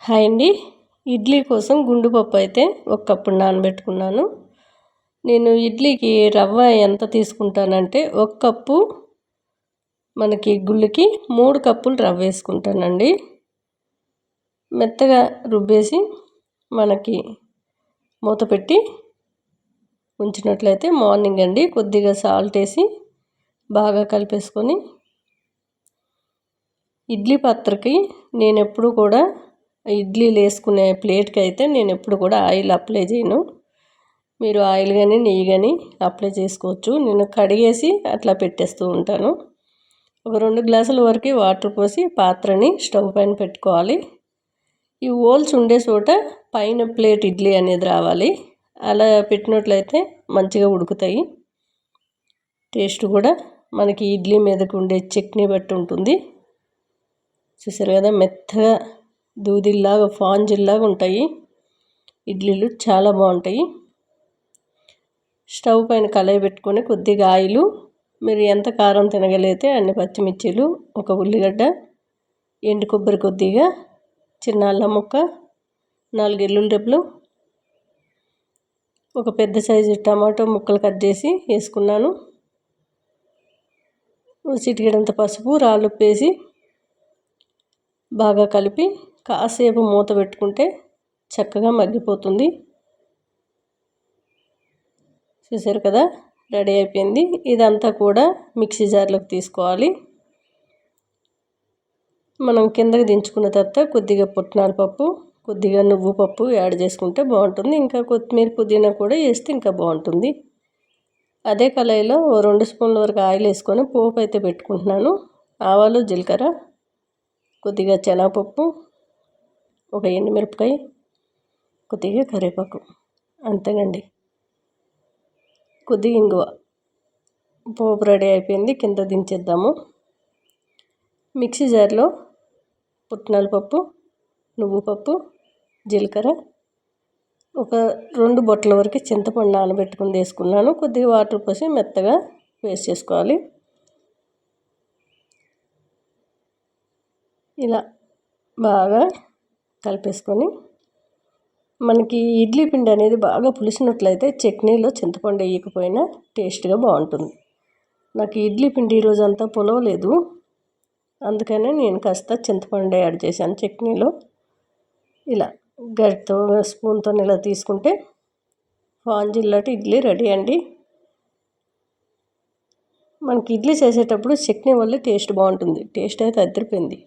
Hi అండి. ఇడ్లీ కోసం గుండు పప్పు అయితే ఒక కప్పు నానబెట్టుకున్నాను. నేను ఇడ్లీకి రవ్వ ఎంత తీసుకుంటానంటే ఒక కప్పు మనకి గుళ్ళకి 3 కప్పులు రవ్వ వేసుకుంటానండి. మెత్తగా రుబ్బేసి మనకి మూత పెట్టి ఉంచినట్లయితే మార్నింగ్ అండి కొద్దిగా సాల్ట్ వేసి బాగా కలిపేసుకొని ఇడ్లీ పాత్రకి నేను ఎప్పుడు కూడా ఇడ్లీలు వేసుకునే ప్లేట్కి అయితే నేను ఎప్పుడు కూడా ఆయిల్ అప్లై చేయను. మీరు ఆయిల్ కానీ నెయ్యి కానీ అప్లై చేసుకోవచ్చు. నేను కడిగేసి అట్లా పెట్టేస్తూ ఉంటాను. ఒక 2 గ్లాసుల వరకు వాటర్ పోసి పాత్రని స్టవ్ పైన పెట్టుకోవాలి. ఈ హోల్స్ ఉండే చోట పైన ప్లేట్ ఇడ్లీ అనేది రావాలి. అలా పెట్టినట్లయితే మంచిగా ఉడుకుతాయి. టేస్ట్ కూడా మనకి ఇడ్లీ మీదకు ఉండే చట్నీ బట్టి ఉంటుంది. చూసారు కదా, మెత్తగా దూదిల్లాగా స్పాంజిల్లాగా ఉంటాయి ఇడ్లీలు, చాలా బాగుంటాయి. స్టవ్ పైన కళాయి పెట్టుకొని కొద్దిగా ఆయిల్, మీరు ఎంత కారం తినగలిగితే అన్ని పచ్చిమిర్చీలు, ఒక ఉల్లిగడ్డ, ఎండు కొబ్బరి కొద్దిగా, చిన్న అల్లం ముక్క, 4 ఎల్లుల్లి రెబ్బలు, ఒక పెద్ద సైజు టమాటో ముక్కలు కట్ చేసి వేసుకున్నాను. చిటికెడంత పసుపు, రాళ్ళుప్పు వేసి బాగా కలిపి కాసేపు మూత పెట్టుకుంటే చక్కగా మగ్గిపోతుంది. చూసారు కదా, రెడీ అయిపోయింది. ఇదంతా కూడా మిక్సీ జార్లోకి తీసుకోవాలి. మనం కిందకి దించుకున్న తర్వాత కొద్దిగా పుట్నాల పప్పు, కొద్దిగా నువ్వు పప్పు యాడ్ చేసుకుంటే బాగుంటుంది. ఇంకా కొత్తిమీర పుదీనా కూడా వేస్తే ఇంకా బాగుంటుంది. అదే కళాయిలో 2 స్పూన్ల వరకు ఆయిల్ వేసుకొని పోపు అయితే పెట్టుకుంటున్నాను. ఆవాలు, జీలకర్ర, కొద్దిగా శనగపప్పు, ఒక ఎండుమిరపకాయ, కొద్దిగా కరివేపాకు, అంతేనండి. కొద్దిగా ఇంగువ. పోపు రెడీ అయిపోయింది. కింద దించేద్దాము. మిక్సీ జార్లో పుట్నాల పప్పు, నువ్వు పప్పు, జీలకర్ర, ఒక 2 బొట్టల వరకు చింతపండు నానబెట్టుకుని వేసుకున్నాను. కొద్దిగా వాటర్ పోసి మెత్తగా పేస్ట్ చేసుకోవాలి. ఇలా బాగా కలిపేసుకొని మనకి ఇడ్లీ పిండి అనేది బాగా పులిసినట్లయితే చట్నీలో చింతపండు వేయకపోయినా టేస్ట్గా బాగుంటుంది. నాకు ఇడ్లీ పిండి ఈరోజు అంతా పులవలేదు, అందుకనే నేను కాస్త చింతపండు యాడ్ చేశాను చట్నీలో. ఇలా గరిటతో స్పూన్తో ఇలా తీసుకుంటే స్పాంజిల్లాంటి ఇడ్లీ రెడీ అండి. మనకి ఇడ్లీ చేసేటప్పుడు చట్నీ వల్ల టేస్ట్ బాగుంటుంది. టేస్ట్ అయితే అదిరిపోయింది.